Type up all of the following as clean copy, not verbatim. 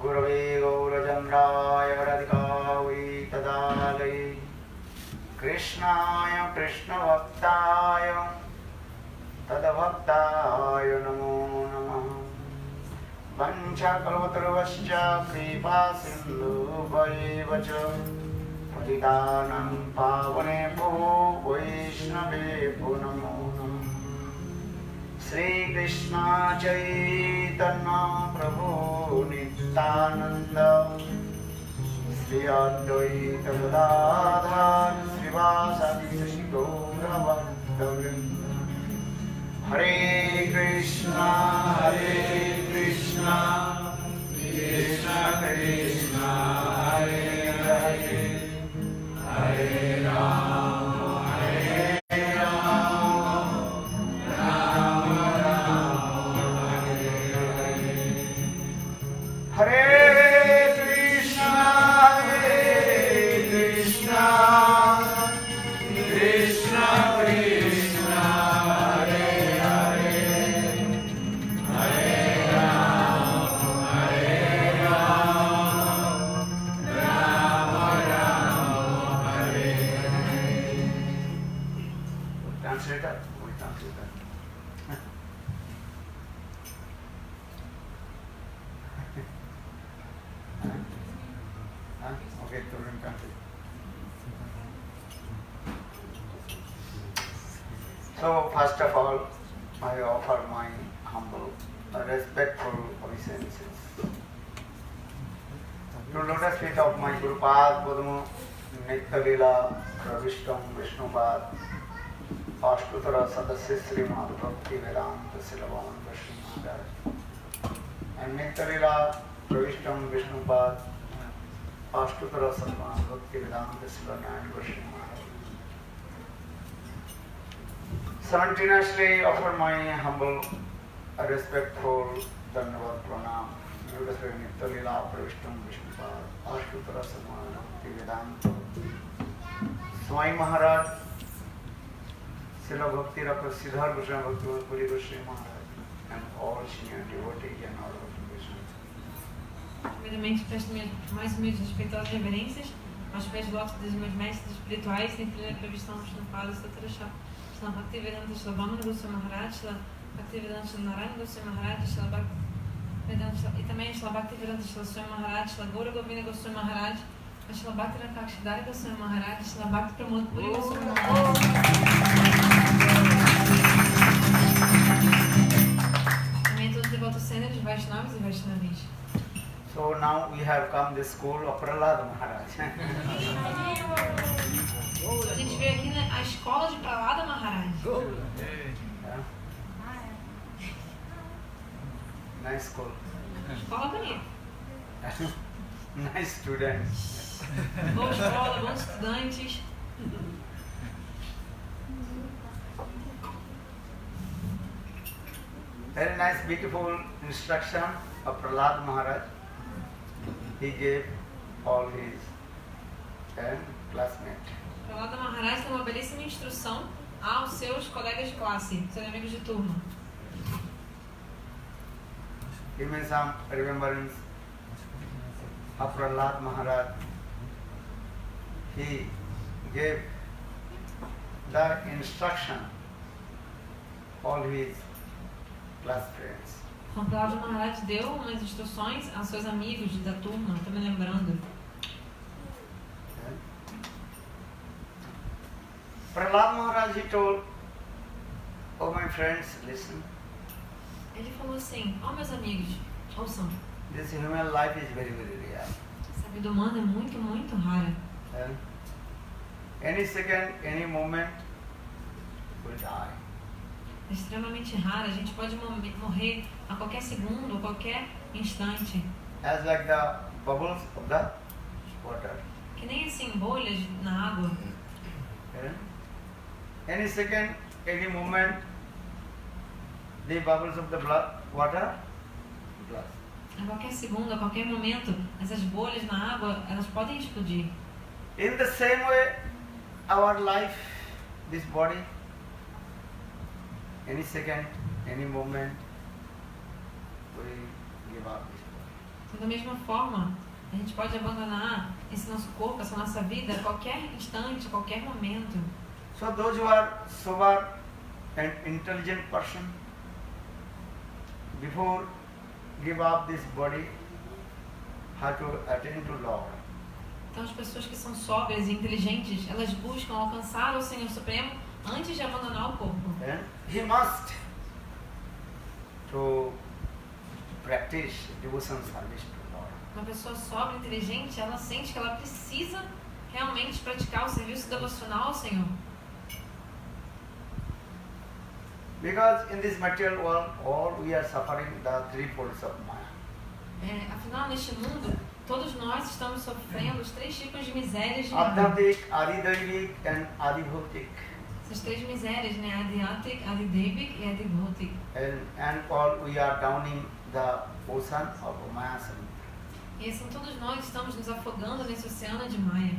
Gurave Gaurachandraya Radhikāvai Tadālai Krishnāya Krishna Bhaktāya Tadabhaktāya Namo Namaha Vancha Kalpataruvascha Kripa Sindhu Vaivaccha Patitānaṁ Pāvanebho Vaishnavebho Namo Namaha Sri Krishna Chaitanya Prabhu Nityananda Sri Advaita Gadadhar Srivasadi Sashi Gaura Bhaktavrinda Hare Krishna Krishna Krishna Hare Hare Hare Rama Hare Krishna Krishna Krishna Hare Hare Hare Rama Rama Rama Hare Hare. Translator, we translator. Okay, Turin country. So, first of all, I offer my humble, respectful obeisances to lotus feet of my Gurupad Padma Nitya-lila Pravishtam Vishnupad Ashtutara Sadasya Srimad Bhakti Vedanta Silavan Vishnu Maharaj and Nitya-lila Pravishtam Vishnupad Ashtutara Sadasya Bhakti Vedanta Silavan Vishnu Maharaj. Simultaneously offer my humble, respectful Dhanavad Pranam Lotus feet Nitya-lila Pravishtam Vishnupad Ashtutara Sadasya Bhakti Vedanta Swami Maharaj Srila Bhakti Rapa Siddhar Goswami Bhakti Puri Goswami Maharaj and all senior devotees and all of Primeiramente, presto mais humildes respeitosas reverências aos pés de lótus dos meus mestres espirituais, em primeira previsão dos Nampadas, Satarashá, Shila Bhaktivedanta Shila Vamana Goswami Maharaj, Shila Bhaktivedanta Shila Narayana Goswami Maharaj, Shila Bhaktivedanta e também Shila Bhaktivedanta Shila Swami Maharaj, Shila Gaura Govinda Goswami Maharaj, Shila Bhakti Rakshidhara Goswami Maharaj, Shila Bhakti Pramod Puri Goswami Maharaj. Também todos os devotos sêniores, Vaishnavas e Vaishnavis. So now we have come the school of Prahlad Maharaj. A gente veio aqui na escola de Prahlada Maharaj. Yeah. Nice school. Escola bonita. Nice students. Boa escola, bons estudantes. Very nice, beautiful instruction of Prahlad Maharaj. He gave all his classmates. Prahlada Maharaj tem uma belíssima instrução aos seus colegas de classe, seus amigos de turma. Give me some remembrance of Prahlad Maharaj. He gave the instruction all his class friends. Então, Prahlada Maharaj deu umas instruções aos seus amigos da turma, estou me lembrando. Prahlad Maharaj, he told, oh my friends, listen. Ele falou assim, ó meus amigos, ouçam. This human life is very, very rare. Essa vida humana é muito, muito rara. Any second, any moment, will die. É extremamente rara, a gente pode morrer a qualquer segundo, a qualquer instante. As like the bubbles of the water. Que nem assim, bolhas na água. Any second, any moment, the bubbles of the water blast. A qualquer segundo, a qualquer momento, essas bolhas na água, elas podem explodir. In the same way, our life, this body, any second, any moment, we give up this body. Então, da mesma forma, a gente pode abandonar esse nosso corpo, essa nossa vida, a qualquer instante, a qualquer momento. So those who are sober and intelligent person, before give up this body, have to attend to Lord. Então, as pessoas que são sóbrias e inteligentes, elas buscam alcançar o Senhor Supremo antes de abandonar o corpo. And he must to practice devotion service to Lord. Uma pessoa sóbria e inteligente, ela sente que ela precisa realmente praticar o serviço devocional ao Senhor. Because in this material world, all we are suffering the three folds of Maya. Afinal, neste mundo, todos nós estamos sofrendo os 3 tipos de misérias de Maya. Adhyatmic, Adidaivic and Adibhautik. Essas 3 misérias, né? Adhyatmic, Adidevic e Adibhautik. And all we are downing the ocean of Maya Samudra. E assim, todos nós estamos nos afogando nesse oceano de Maya.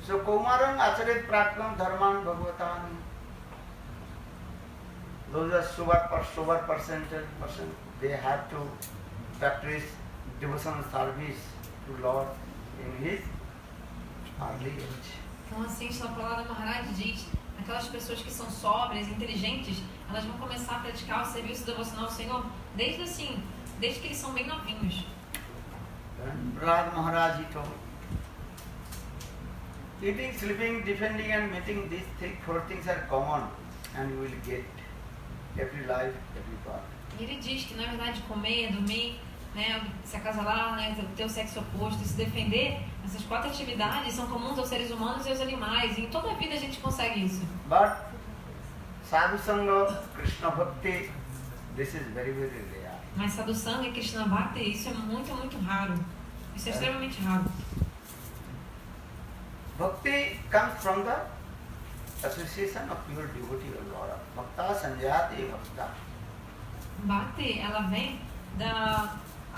So, Kaumarang Acharit Prakram Dharman Bhagavatam. Those are sober person, they have to practice devotional service to Lord in his early age. Então, assim, Shilapalada Maharaj diz, aquelas pessoas que são sóbrias, inteligentes, elas vão começar a praticar o serviço devocional ao Senhor desde que eles são bem novinhos. Prahlad Maharaj told, eating, sleeping, defending and meeting, these 4 things are common and you will get every life, every birth. E ele diz que, na verdade, comer, dormir, né, se acasalar, né, ter o sexo oposto e se defender, essas 4 atividades são comuns aos seres humanos e aos animais. E em toda a vida a gente consegue isso. But Sadhu Sangha, Krishna Bhakti, this is very, very rare. Mas Sadhu Sangha e Krishna Bhakti, isso é muito, muito raro. Isso é extremamente raro. Bhakti comes from the association of pure devotee of Lord. Bhakta Sanjayati Bhakta. Bhakti, ela vem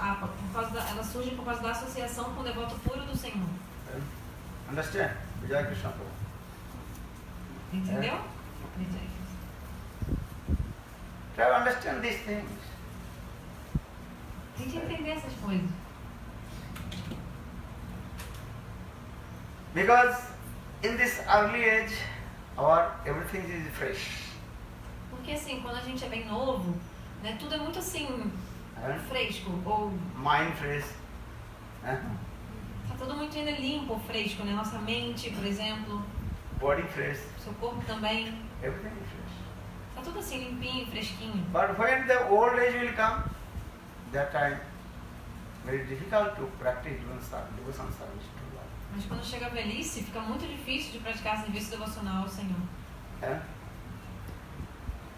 ela surge por causa da associação com o devoto puro do Senhor. Understand? Vijay Krishna Prabhu. Entendeu? Try to understand these things. Tem que entender essas coisas. Because in this early age, everything is fresh. Porque assim, quando a gente é bem novo, né, tudo é muito assim, fresco, ou Mind fresh. tá tudo muito ainda limpo, fresco, né? Nossa mente, por exemplo, Body fresh. seu corpo também, Everything is fresh. tá tudo assim limpinho, fresquinho. But when the old age will come, that time very difficult to practice devotion service to Lord. Mas quando chega a velhice, fica muito difícil de praticar serviço devocional ao Senhor.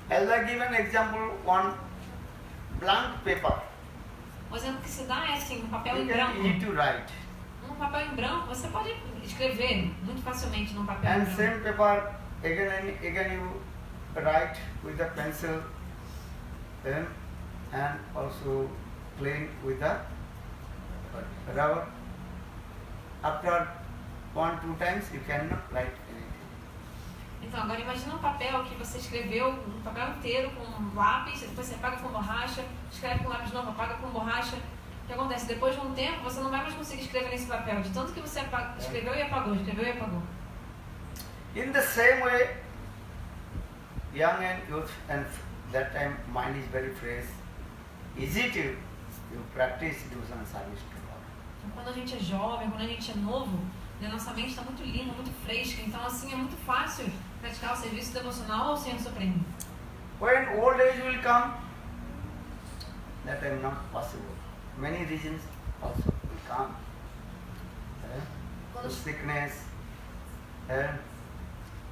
As I give an example, one blank paper. O exemplo que se dá é assim, um papel You em can branco. easy to write. Um papel em branco, você pode escrever muito facilmente num papel em And branco. same paper, again you write with a pencil and also playing with the rubber. After 1-2 times you cannot write anything. Então, agora imagina um papel que você escreveu, um papel inteiro com um lápis, depois você apaga com borracha, escreve com lápis novo, apaga com borracha. O que acontece? Depois de um tempo, você não vai mais conseguir escrever nesse papel, de tanto que você escreveu e apagou, escreveu e apagou. In the same way, young and youth, and that time mind is very fresh, easy to you practice devotion service to Lord. Então, quando a gente é jovem, quando a gente é novo, né, nossa mente está muito linda, muito fresca, então assim é muito fácil praticar o serviço devocional ao Senhor Supremo. When old age will come, that time not possible. Many reasons also will come. Sickness,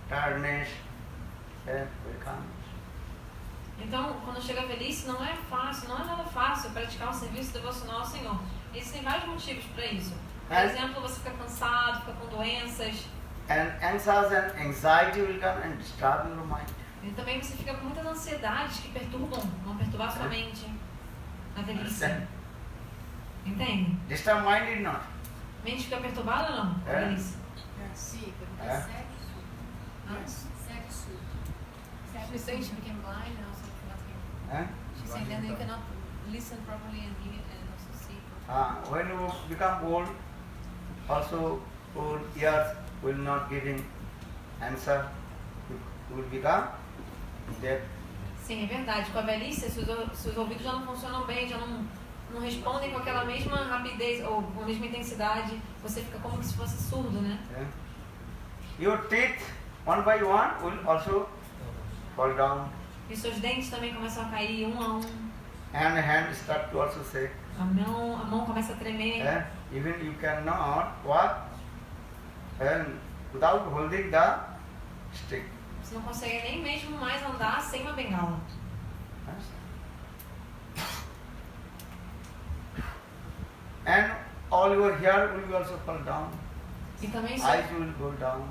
tiredness, will come. Então, quando chega a velhice, não é fácil, não é nada fácil praticar o serviço devocional ao Senhor. Existem vários motivos para isso. Por exemplo, você fica cansado, fica com doenças. And anxious and anxiety will come and disturb your mind. E também você fica com muitas ansiedades que vão perturbar sua mente na velhice. Entende? Disturb mind is not. Mente fica perturbada ou não? Na velhice. Sim, pergunta sexo. Hã? Sexo. She's saying she became blind and also cannot hear. Eh? She's saying then you cannot listen properly and hear and also see properly. When you become old, also old ears will not giving answer. You will become deaf. Sim, é verdade. Com a velhice, se os ouvidos já não funcionam bem, já não respondem com aquela mesma rapidez ou com a mesma intensidade, você fica como se fosse surdo, né? Yeah. Your teeth, one by one, will also fall down. E seus dentes também começam a cair um a um. And hand start to also shake. A mão começa a tremer. Yeah. Even you cannot walk and without holding the stick. Você não consegue nem mesmo mais andar sem uma bengala. And all your hair will also fall down. E também Eyes will go down.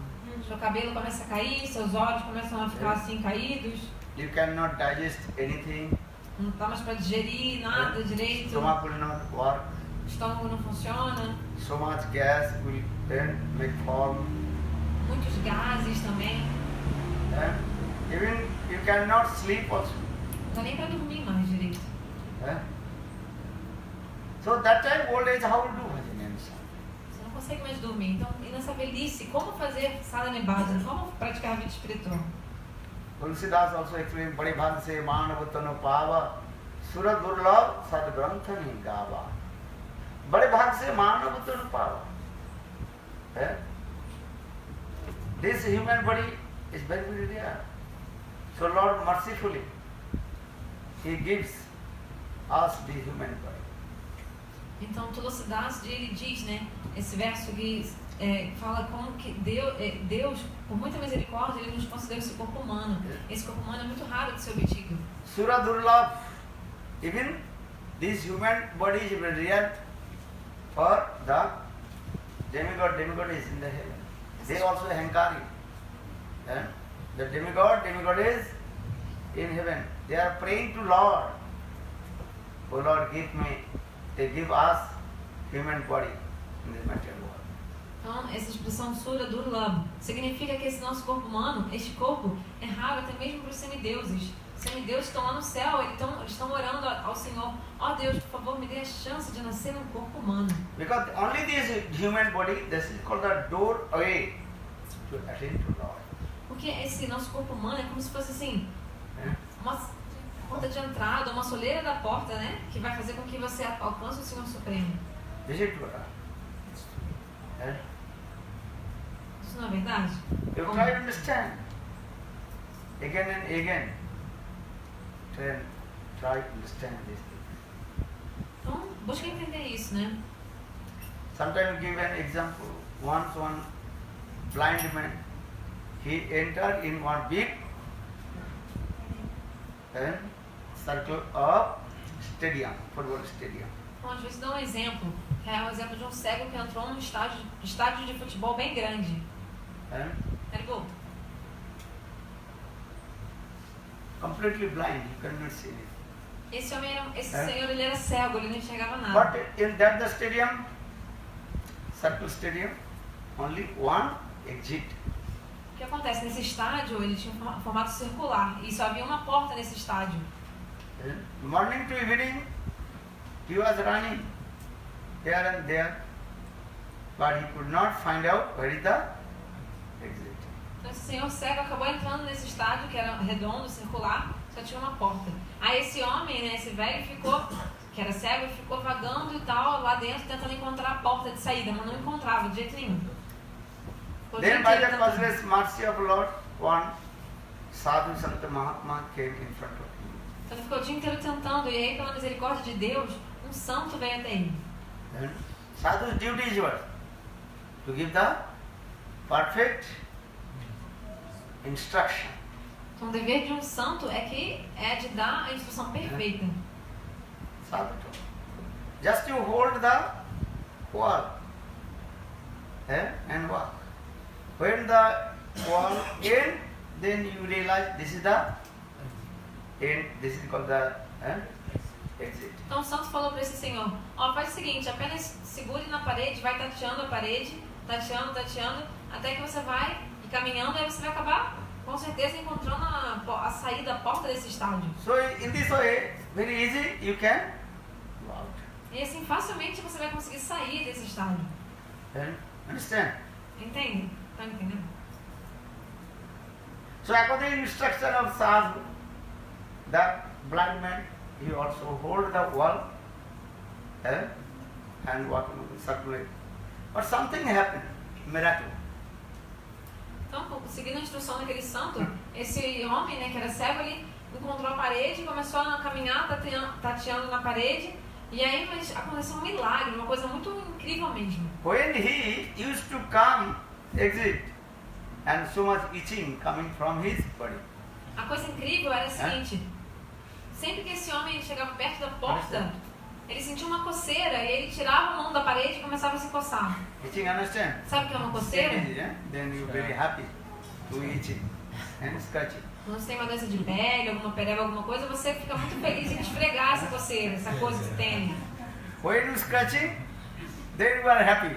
seu cabelo começa a cair, seus olhos começam a ficar assim caídos. You cannot digest anything. Não dá mais para digerir nada direito. Stomach will not work. O estômago não funciona. So much gas will then make form. Muitos gases também. And even you cannot sleep also. Não dá nem para dormir mais direito. So that time old age, how to do bhajan? Você não consegue mais dormir. Então, e nessa velhice, como fazer sadhana bhajan? Como praticar a vida espiritual? Tulsidas also explained, bade bhag se manavutano pava sura durlabh sad grantha ni gava. Bade bhag se manavutano pava. This human body is very, very rare. So Lord mercifully, He gives us the human body. Então, Tulsidas, ele diz, né, esse verso que fala como que Deus, por muita misericórdia, Ele nos concedeu esse corpo humano. Esse corpo humano é muito raro de ser obtido. Sura durlabh, even this human body is very rare for the demigod. Demigod is in the heaven. They also hankari. The demigod is in heaven. They are praying to Lord. Oh Lord, give me. They give us human body in this material world. Então, essa expressão Sura Durlabh significa que esse nosso corpo humano, este corpo, é raro até mesmo para os semideuses. Os semideuses estão lá no céu, eles estão orando ao Senhor. Ó Deus, por favor, me dê a chance de nascer num corpo humano. Because only this human body, this is called the doorway to attain to Lord. Porque esse nosso corpo humano é como se fosse assim, uma porta de entrada, uma soleira da porta, né? Que vai fazer com que você alcance o Senhor Supremo. Is it what? Isso não é verdade? You try to understand again and again. Try to understand this thing. Então, busca entender isso, né? Sometimes give an example. Once one blind man, he entered in one big circle of stadium, football stadium. Então, às vezes dá um exemplo, que é o exemplo de um cego que entrou num estádio de futebol bem grande. Ele go. Completely blind, you cannot see it. Esse senhor, ele era cego, ele não enxergava nada. But in that the stadium, circle stadium, only one exit. O que acontece? Nesse estádio, ele tinha um formato circular e só havia uma porta nesse estádio. Morning to evening, he was running here and there, but he could not find out where is the exit. Então, esse senhor cego acabou entrando nesse estádio, que era redondo, circular, só tinha uma porta. Aí esse homem, né, esse velho, que era cego, ficou vagando e tal, lá dentro, tentando encontrar a porta de saída, mas não encontrava de jeito nenhum. Then by the merciless mercy of Lord, one Sadhu Santa Mahatma came in front of him. Então ele ficou o dia inteiro tentando, e aí pela misericórdia de Deus, um santo veio até ele. Then Sadhu's duty is to give the perfect instruction. Então o dever de um santo é de dar a instrução perfeita. Sadhu told, just you hold the wall and walk. When the wall ends, then you realize this is the end. This is called the exit. Então o santo falou para esse senhor, faz o seguinte, apenas segure na parede, vai tateando a parede, tateando, até que você vai caminhando, aí você vai acabar com certeza encontrando a a sair da porta desse estádio. So in this way, very easy, you can go out. E assim, facilmente você vai conseguir sair desse estádio. Understand? Entende? Tá entendendo? So according to the instruction of sadhu, the blind man, he also hold the wall and walk circulate. But something happened, miracle. Então, seguindo a instrução daquele santo, esse homem, né, que era cego, ele encontrou a parede, começou a caminhar, tateando na parede, e aí mas aconteceu um milagre, uma coisa muito incrível mesmo. When he used to come, exit, and so much itching coming from his body. A coisa incrível era a seguinte, sempre que esse homem chegava perto da porta, ele sentia uma coceira, e ele tirava a mão da parede e começava a se coçar. Itching, understand? Sabe o que é uma coceira? Then you very happy to itching and scratching. Quando você tem uma doença de pele, alguma pereba, alguma coisa, você fica muito feliz em esfregar essa coceira, essa coisa que tem. When you scratching, then you are happy.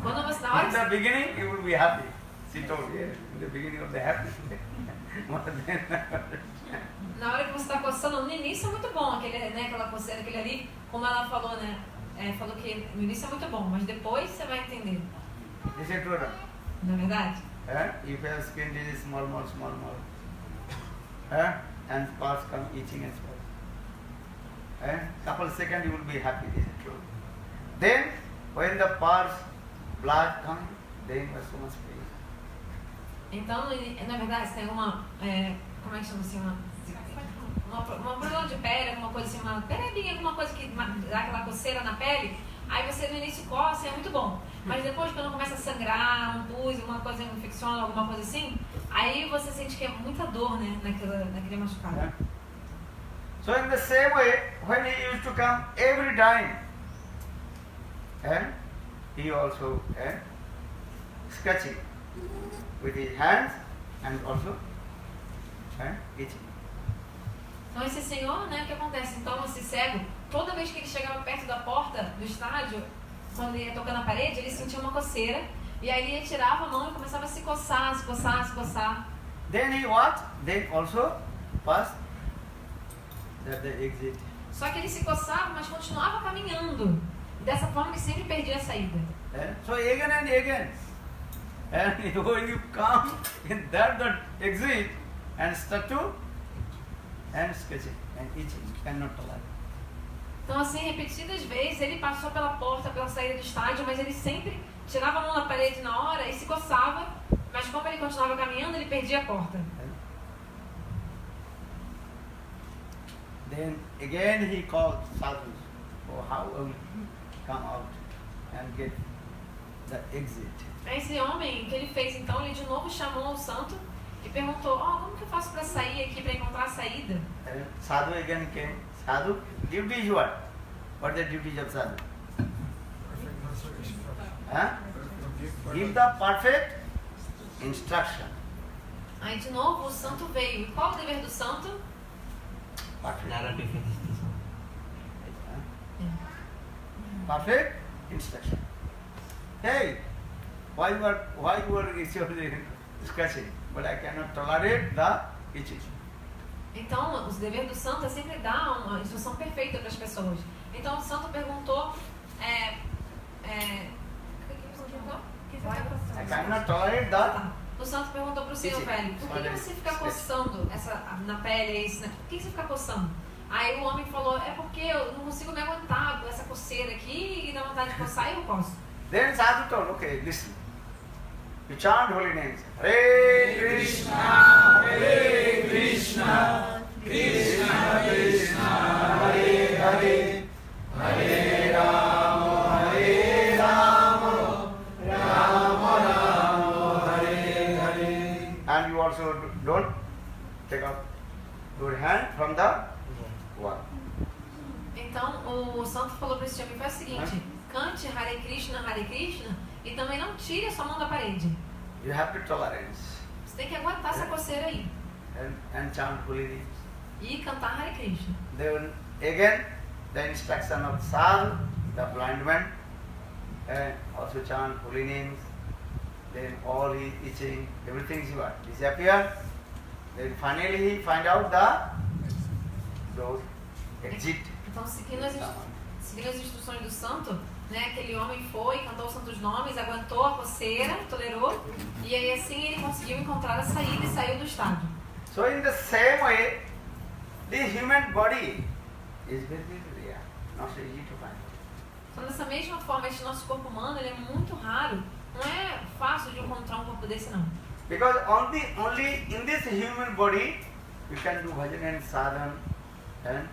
Quando você, na hora In que the beginning, you will be happy. She told me, in the beginning of the happy. Na hora que você está coçando, no início é muito bom, aquela coceira, aquele ali, como ela falou, né? Falou que no início é muito bom, mas depois você vai entender. This is true. Não é verdade? If you have skin disease, small, and parts come itching and small. Couple seconds you will be happy. This is true. Then, when the parts blood come, then you have so much pain. Então, na verdade, você tem uma, como é que chama assim, uma problema de pele, alguma coisa assim, uma perebinha, alguma coisa que dá aquela coceira na pele, aí você no início coça, é muito bom. Mas depois, quando começa a sangrar, um pus, uma coisa infecciona, alguma coisa assim, aí você sente que é muita dor, né, naquele machucado. So in the same way, when he used to come every time, he also scratching with his hands and also itching. Então esse senhor, né, o que acontece? Então esse cego, toda vez que ele chegava perto da porta do estádio, quando ele ia tocar na parede, ele sentia uma coceira, e aí ele tirava a mão e começava a se coçar, se coçar, se coçar. Then he what? Then also passed the exit. Só que ele se coçava, mas continuava caminhando. Dessa forma ele sempre perdia a saída. So again and again. And when you come in that exit and start to and sketching and itching, cannot tolerate. Então assim, repetidas vezes, ele passou pela porta, pela saída do estádio, mas ele sempre tirava a mão da parede na hora e se coçava, mas como ele continuava caminhando, ele perdia a porta. Then again he called sadhus, how will come out and get the exit. Esse homem, o que ele fez então, ele de novo chamou o santo e perguntou, como que eu faço para sair aqui, para encontrar a saída? Sadhu again came. Sadhu, duty is what? What is the duties of sadhu? Give the perfect instruction. Aí de novo o santo veio. E qual o dever do santo? Perfect instruction. Hey, why you are scratching? But I cannot tolerate the itching. Então, o dever do santo é sempre dar uma instrução perfeita para as pessoas. Então, o santo perguntou, I cannot tolerate the. O santo perguntou para o senhor velho, por que você fica coçando na pele, por que você fica coçando? Aí o homem falou, é porque eu não consigo me aguentar com essa coceira aqui e dá vontade de coçar e eu coço. Then Sadhu told, okay, listen. You chant holy names. Hare Krishna, Hare Krishna, Krishna Krishna, Hare Hare, Hare Rama, Hare Rama, Rama Rama, Hare Hare. And you also don't take out your hand from the wall. Então o santo falou para esse homem, faz o seguinte, cante Hare Krishna, e também não tire a sua mão da parede. You have to tolerance. Você tem que aguentar essa coceira aí. And chant holy names. E cantar Hare Krishna. Then again, the instruction of sadhu, the blind man, and also chant holy names. Then all his itching, everything is what? Disappear. Then finally he find out those exit. Então, seguindo as instruções do santo, né, aquele homem foi, cantou os santos nomes, aguentou a coceira, tolerou, e aí assim ele conseguiu encontrar a saída e saiu do estado. So in the same way, the human body is very, very rare, not so easy to find. Então, dessa mesma forma, este nosso corpo humano ele é muito raro. Não é fácil de encontrar um corpo desse, não. Because only in this human body you can do bhajan and sadhana and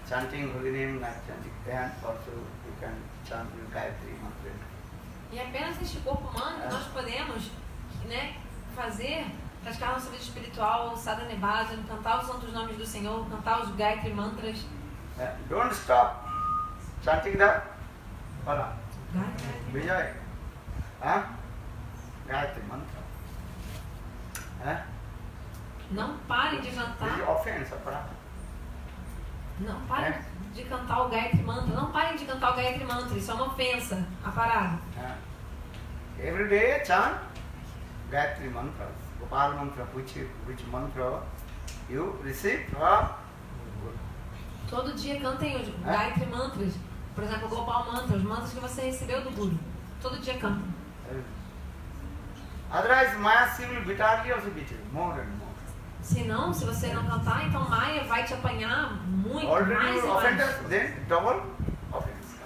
chanting holy name, not chanting, and also you can chant the Gayatri mantra. E é apenas neste corpo humano que nós podemos, né, praticar nossa vida espiritual, sadhana e bhajan, cantar os santos nomes do Senhor, cantar os Gayatri mantras. Don't stop chanting the Pala. Vijay. Gayatri mantra. Não pare de This cantar. is offense, aparat. Não parem de cantar o Gayatri Mantra. Não parem de cantar o Gayatri Mantra. Isso é uma ofensa à parada. Every day chant Gayatri mantra. Gopal mantra, which mantra you receive from Guru. Todo dia cantem os Gayatri Mantras. Por exemplo, o Gopal Mantra, os mantras que você recebeu do Guru. Todo dia cantem. Otherwise, Maya will bitterly also beat you, more and more. Se não, se você não cantar, então Maya vai te apanhar muito, Already mais you e offend mais. us, then double offense.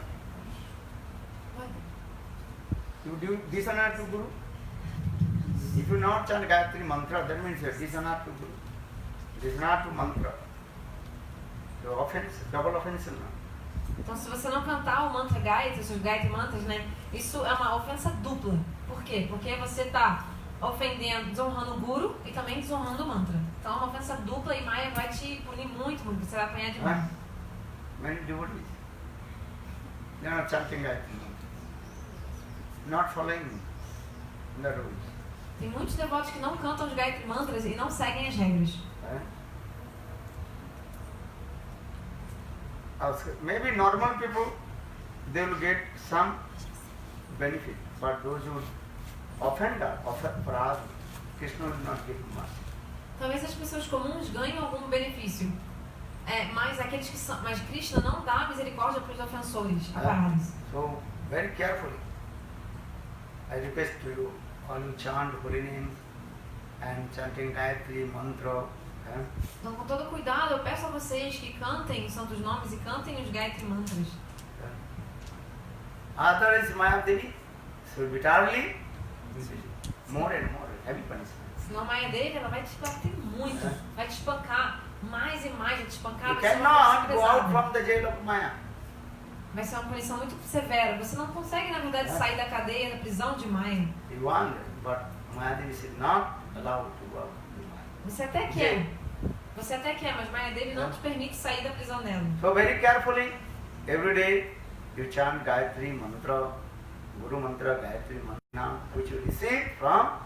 You do dishonor to Guru. If you not chant Gayatri mantra, that means you dishonor to Guru. Dishonor to mantra. So offense, double offense. Então, se você não cantar o mantra Gayatri, os Gayatri Mantras, né? Isso é uma ofensa dupla. Por quê? Porque você está ofendendo, desonrando o Guru e também desonrando o mantra. Então é uma ofensa dupla e Maya vai te punir muito, muito. Você vai apanhar demais. Many devotees, they are not chanting Gayatri mantra, not following the rules. Tem muitos devotos que não cantam os Gayatri Mantras e não seguem as regras. Maybe normal people, they will get some benefit, but those who offend Prad, Krishna will not give much. Talvez as pessoas comuns ganhem algum benefício, mas aqueles que são, mas Krishna não dá misericórdia para os ofensores, aparados. So very carefully, I request to you, all you chant holy name and chanting Gayatri mantra. Então, com todo cuidado, eu peço a vocês que cantem os santos nomes e cantem os Gayatri Mantras. Otherwise, Maya Devi, so bitterly, more and more heavy punishment. Senão a Maya Devi, ela vai te bater muito, vai te espancar mais e mais, vai te espancar. You Vai ser uma cannot punição go out pesada. from the jail of Maya. Vai ser uma punição muito severa. Você não consegue, na verdade, sair da cadeia, da prisão de Maya. You want, but Maya Devi is not allowed to go out of Maya. Você até quer, mas Maya Devi não te permite sair da prisão dela. So very carefully, every day you chant Gayatri mantra, Guru mantra, Gayatri mantra, which you receive from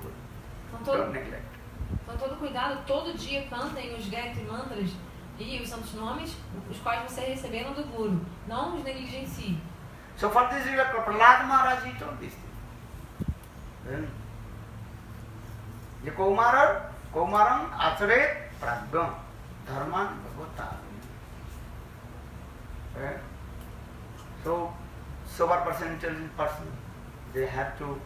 Guru. Don't neglect. Então, todo cuidado, todo dia cantem os Gayatri Mantras e os santos nomes, os quais vocês receberam do Guru. Não os negligencie. So for this, Prahlad Maharaj, he told this thing. The Kaumaram Acharet Pragam Dharman Bhagavata. So, sober person, intelligent person, they have to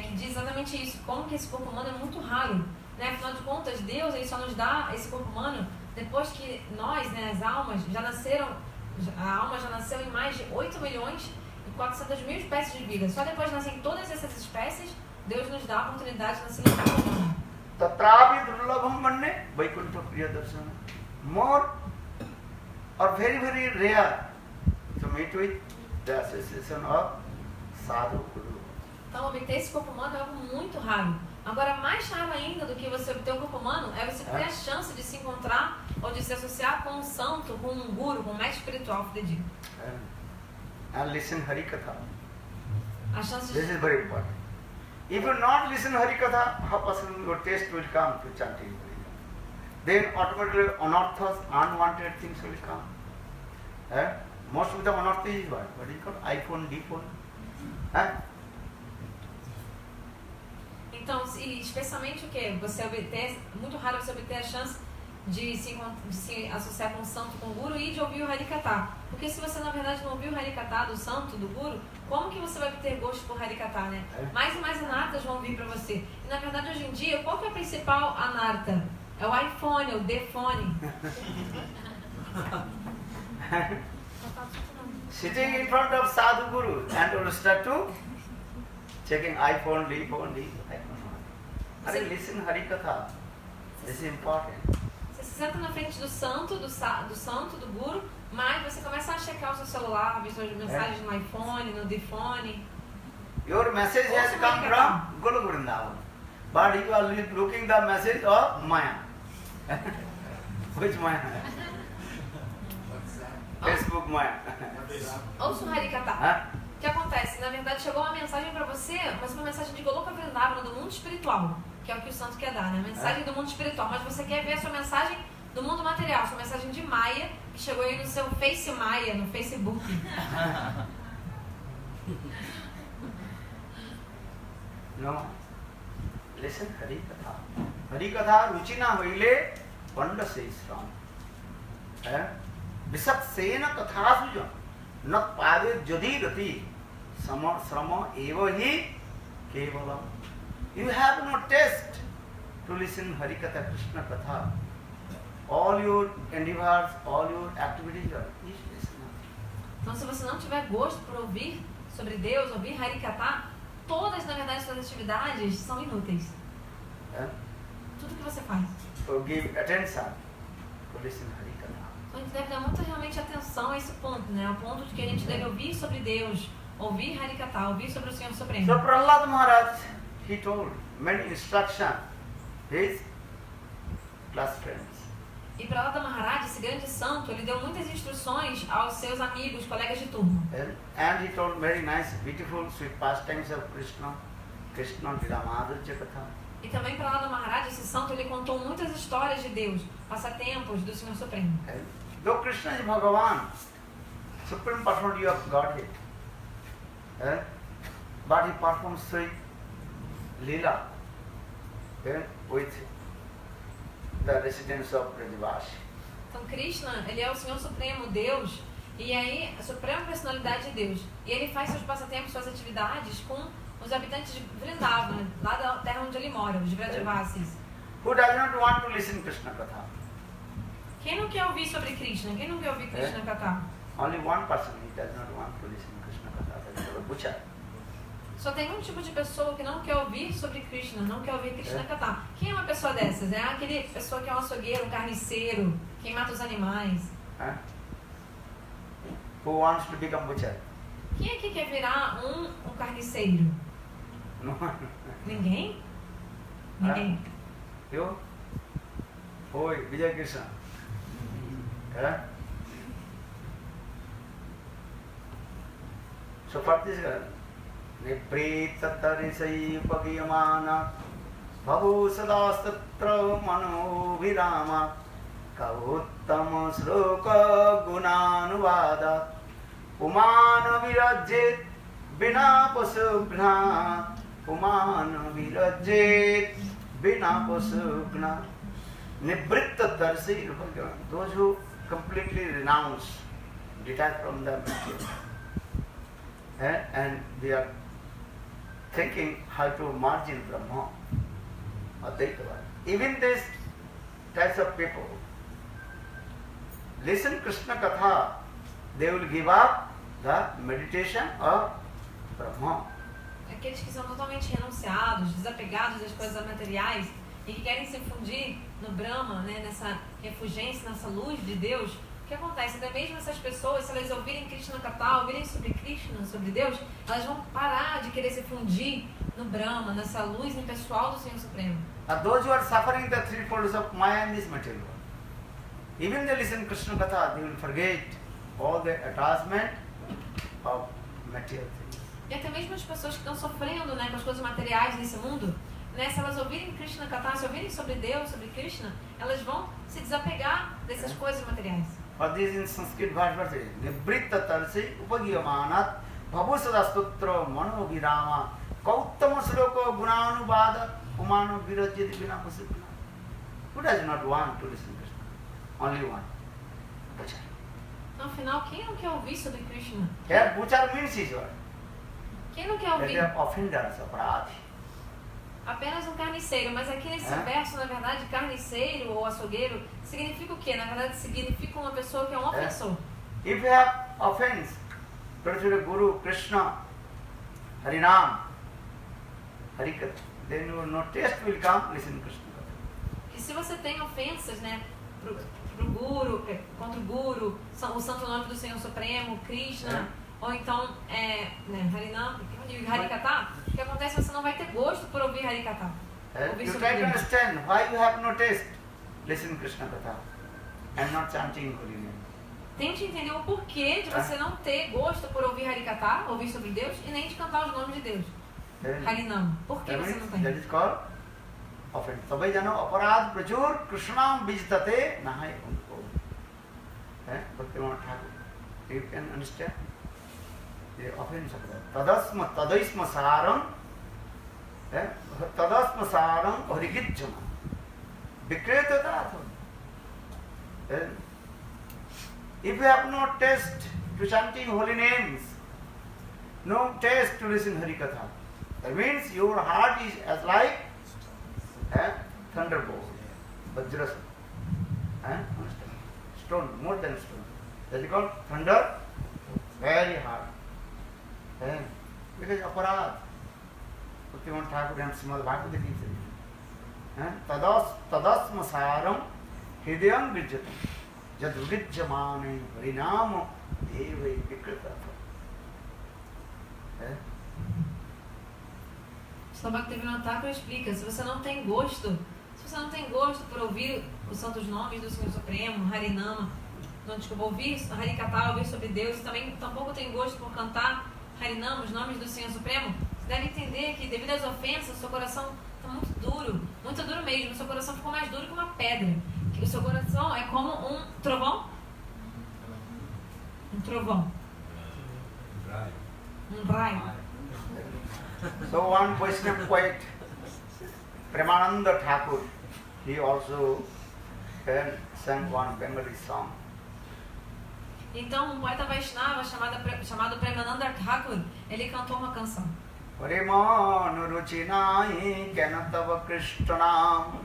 que diz exatamente isso, como que esse corpo humano é muito raro, né? Afinal de contas, Deus ele só nos dá esse corpo humano depois que nós, né, as almas, já nasceram, a alma já nasceu em mais de 8 milhões e 400 mil espécies de vida. Só depois de nascerem todas essas espécies, Deus nos dá a oportunidade de nascer em corpo humano. Tatravid Priyadarshan, more or very, very rare to meet with the association of Sadhu Guru. Então, obter esse corpo humano é algo muito raro. Agora, mais raro ainda do que você obter um corpo humano é você ter a chance de se encontrar ou de se associar com um santo, com um guru, com um mestre espiritual fidedigno. And listen Harikatha. A chance This de... is very important. If you not listen Harikatha, how possible your taste will come to chanting? Then automatically unearths, unwanted things will come. Most of the unearth is what? What is it called? iPhone, D-phone. Então, especialmente o que? Você obter, muito raro você obter a chance de se associar com o santo, com o guru e de ouvir o Harikatha. Porque se você na verdade não ouvir o Harikatha do santo, do guru, como que você vai ter gosto por Harikatha, né? Mais e mais anartas vão vir para você. E na verdade hoje em dia, qual que é a principal anarta? É o iPhone, é o D-phone. Sitting in front of Sadhu Guru and will start to checking iPhone, D-phone, listen Harikatha. This is important. Você se senta na frente do santo, do guru, mas você começa a checar o seu celular, ver suas mensagens no iPhone, no D-phone. Your message has come from Guru Vrindavan, but you are looking the message of Maya. Which Maya? Facebook Maya. Ouça o Harikatha. O que acontece? Na verdade, chegou uma mensagem para você, mas uma mensagem de Goloka Vrindavana, do mundo espiritual, que é o que o santo quer dar, né? A mensagem do mundo espiritual, mas você quer ver a sua mensagem do mundo material, sua mensagem de Maya, que chegou aí no seu Face Maya, no Facebook. No. Listen Harikatha. Harikatha ruchina hoile panda says from. Visat sena katha suja nat pade jadi gati sama eva hi kevalam. You have no taste to listen Harikatha, Krishna Katha. All your endeavors, all your activities are useless. Então, se você não tiver gosto por ouvir sobre Deus, ouvir Harikatha, todas, na verdade, suas atividades são inúteis. Tudo que você faz. So give attention to listen Harikatha. Então, a gente deve dar muita realmente atenção a esse ponto, né? O ponto de que a gente deve ouvir sobre Deus, ouvir Harikatha, ouvir sobre o Senhor Supremo. So Prahlad Maharaj, he told many instructions his class friends. E Prahlada Maharaj, esse grande santo, ele deu muitas instruções aos seus amigos, colegas de turma. And he told very nice, beautiful, sweet pastimes of Krishna, Krishna Vidamadurja Katha. E também Prahlada Maharaj, esse santo, ele contou muitas histórias de Deus, passatempos do Senhor Supremo. Though Krishna is Bhagavan, Supreme Personality of Godhead, but he performs sweet lila with the residents of Brajavashi. Então Krishna, ele é o Senhor Supremo, Deus, e aí a suprema personalidade de Deus. E ele faz seus passatempos, suas atividades com os habitantes de Vrindavana, lá da terra onde ele mora, os Vrajavasis. Who does not want to listen Krishna Katha? Quem não quer ouvir sobre Krishna? Quem não quer ouvir Krishna Katha? Only one person he does not want to listen Krishna Katha, that is the butcher. Só tem um tipo de pessoa que não quer ouvir sobre Krishna, não quer ouvir Krishna Katha. Quem é uma pessoa dessas? É aquele pessoa que é um açougueiro, um carniceiro, quem mata os animais. Who wants to become butcher? Quem aqui quer virar um carniceiro? No one. Ninguém? Ninguém. You? Oi, Vijay Krishna. So for this Nipreetarisai Pagiyamana Bhavu Sadastatra Mano Virama Kauttama Sroka Gunanuvada Umana Virajit Bina Pasubhna Umana Virajit Bina Pasubhna Nibritta Tarsi, those who completely renounce, detach from the material, and they are thinking how to merge in Brahma, Advaita. Even these types of people, listen Krishna Katha, they will give up the meditation of Brahma. Aqueles que são totalmente renunciados, desapegados das coisas materiais, e que querem se fundir no Brahma, né, nessa refulgência, nessa luz de Deus, o que acontece? Até mesmo essas pessoas, se elas ouvirem Krishna Katha, ouvirem sobre Krishna, sobre Deus, elas vão parar de querer se fundir no Brahma, nessa luz impessoal do Senhor Supremo. And those who are suffering the three folds of Maya in this material world, even they listen Krishna Katha, they will forget all the attachment of material things. E até mesmo as pessoas que estão sofrendo, né, com as coisas materiais nesse mundo, né, se elas ouvirem Krishna Katha, se ouvirem sobre Deus, sobre Krishna, elas vão se desapegar dessas coisas materiais. For this in Sanskrit verse, Nibritta Tarsi Upagiyamanat Bhabusadastutra Mano Virama Kautama Sloko Gunanubada Umano Virajyati Vina Pasipina. Who does not want to listen to Krishna? Only one. Butcher. No final, quem não quer ouvir sobre Krishna? Here, butcher means his word. Quem não quer That ouvir? they are offenders, aparadhi. Apenas um carniceiro, mas aqui nesse verso, na verdade, carniceiro ou açougueiro significa o quê? Na verdade, significa uma pessoa que é um ofensor. If you have offense towards your Guru, Krishna, Harinam, Harikatha, then your no taste will come, listen Krishna. E se você tem ofensas, né, pro Guru, contra o Guru, o santo nome do Senhor Supremo, Krishna, ou então, né, Harinam, Harikatha, o que acontece é que você não vai ter gosto por ouvir Harikatha. You try to understand why you have no taste, listen Krishna Katha, and not chanting holy name. Tente entender o porquê de você não ter gosto por ouvir Harikatha, ouvir sobre Deus, e nem de cantar os nomes de Deus. Harinam. Por que você não tem? That is called offense. Sabai jano aparad prachur Krishnam bijtate nahai unko. Bhaktivinoda Thakur. You can understand the offense of that. Tadaisma saram harigijjama. Vikreta dhatha. If you have no taste to chanting holy names, no taste to listen Harikatha, that means your heart is as like a thunderbolt, vajrasa, stone, more than stone. That is called thunder, very hard. Because aparad, Bhaktivinoda Thakur and Srimad Bhagavad Gita says, tadasma saram hridayam vijjatam jad vijjamane harinam devai vikrita. Sri Bhaktivinoda Thakur explica, se você não tem gosto por ouvir os santos nomes do Senhor Supremo, Harinama, não, desculpa, ouvir Harikatha, ouvir sobre Deus, e também tampouco tem gosto por cantar Harinama, os nomes do Senhor Supremo, você deve entender que devido às ofensas, seu coração está muito duro mesmo, seu coração ficou mais duro que uma pedra, que o seu coração é como um trovão, um raio. So one Vaishnava poet, Premananda Thakur, he also sang one Bengali song. Então, um poeta Vaishnava chamado Premananda Thakur, ele cantou uma canção. Preman ruchinai kenatava krishnam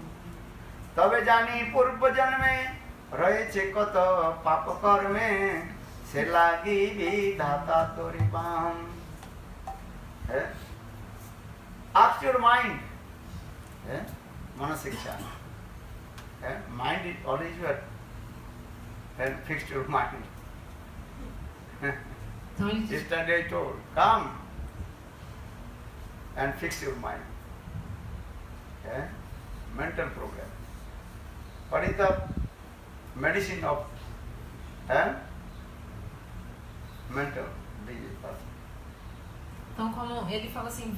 tabe jani purva janme raheche kata papa karme se lagi vidhata toribam. Ask your mind. Manasiksha. Mind is always your. And fix your mind. Yesterday I told, come and fix your mind. Mental program. What is the medicine of mental disease person? Então, como ele fala assim,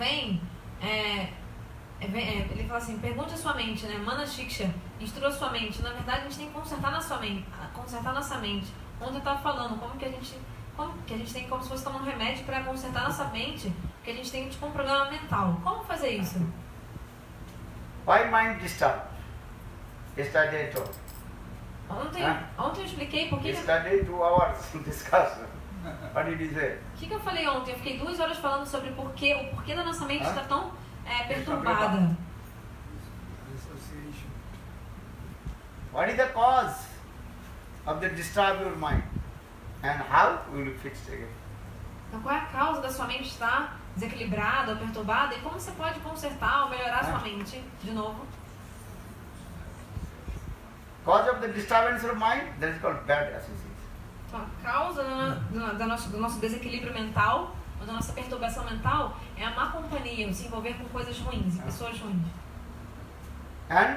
ele fala assim, pergunte a sua mente, né? Mana Shiksha, instrua a sua mente. Na verdade, a gente tem que consertar nossa mente. Ontem eu estava falando como que a gente tem como se fosse tomar um remédio para consertar nossa mente, que a gente tem tipo um programa mental. Como fazer isso? Why mind disturbed? Yesterday I told. Ontem eu expliquei por que... Yesterday 2 hours discussion. What did he say? O que eu falei ontem? Eu fiquei 2 horas falando sobre o porquê da nossa mente está tão perturbada. What is the cause of the disturb your mind? And how will you fix it again? Então, qual é a causa da sua mente estar desequilibrada ou perturbada? E como você pode consertar ou melhorar a sua mente de novo? Cause of the disturbance of mind, that is called bad association. Então, a causa do nosso desequilíbrio mental, ou da nossa perturbação mental, é a má companhia, o se envolver com coisas ruins e pessoas ruins. And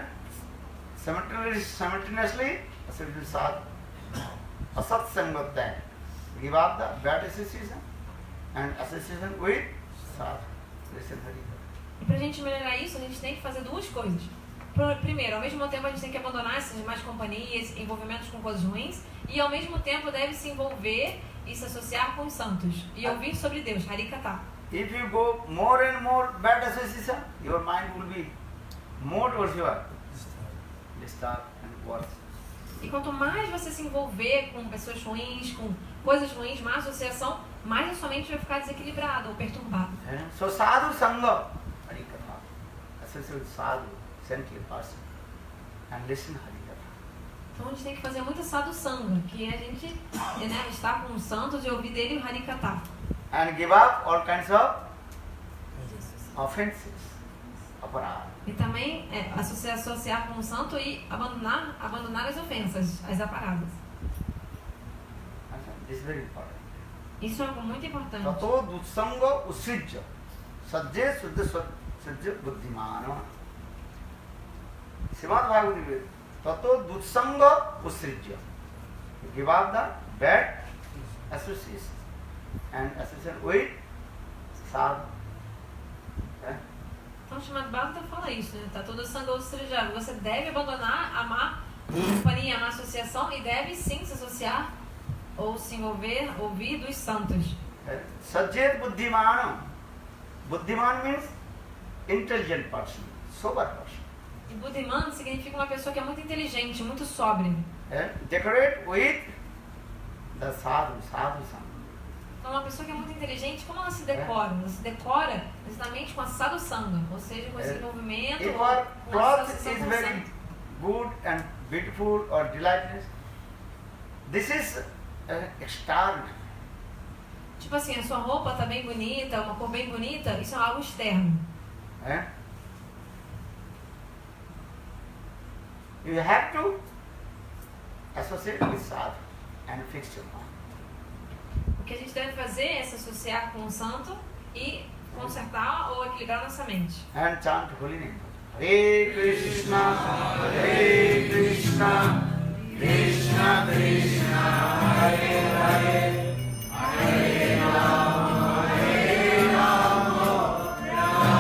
simultaneously, asat sangata, give up the bad association and association with sadhu. Listen very good. E pra gente melhorar isso, a gente tem que fazer duas coisas. Primeiro, ao mesmo tempo a gente tem que abandonar essas más companhias, envolvimentos com coisas ruins, e ao mesmo tempo deve se envolver e se associar com os santos e ouvir sobre Deus, Harikata. If you go more and more bad association, your mind will be more towards your disturbed and worse. E quanto mais você se envolver com pessoas ruins, com coisas ruins, má associação, mais a sua mente vai ficar desequilibrada ou perturbada. So sadhu sangha, Harikatha, associate with sadhu, sentient person, and listen Harikatha. Então a gente tem que fazer muita sadhu sangha, que a gente estar com os santos e ouvir dele o Harikata. And give up all kinds of offenses, aparad. E também se associar com o santo e abandonar as ofensas, as aparadas. This is very important. Isso é algo muito importante. Tato dutsanga usrijya, sajje suddha sajja buddhimana. Srimad Bhagavad, tato dutsanga usrijya. Give up the bad association and association with sadhu. Então o Srimad Bhagavatam fala isso, né? Tá todo sangue ostrijado. Você deve abandonar a má companhia, a má associação e deve sim se associar ou se envolver, ouvir dos santos. Sajjat buddhimana. Buddhiman means intelligent person, sober person. E Buddhiman significa uma pessoa que é muito inteligente, muito sóbria. Decorate with the sadhu sangha. Então uma pessoa que é muito inteligente, como ela se decora? Ela se decora exatamente com a sadhu sangha, ou seja, com esse envolvimento. If Com our a cloth associação is com o very santo. good and beautiful or delightful, this is external. Tipo assim, a sua roupa tá bem bonita, uma cor bem bonita, isso é algo externo. You have to associate with sadhu and fix your mind. O que a gente deve fazer é se associar com o santo e consertar ou equilibrar nossa mente. And chant holy name. Hare Krishna, Hare Krishna, Krishna Krishna, Hare Hare, Hare Rama, Hare Rama, Rama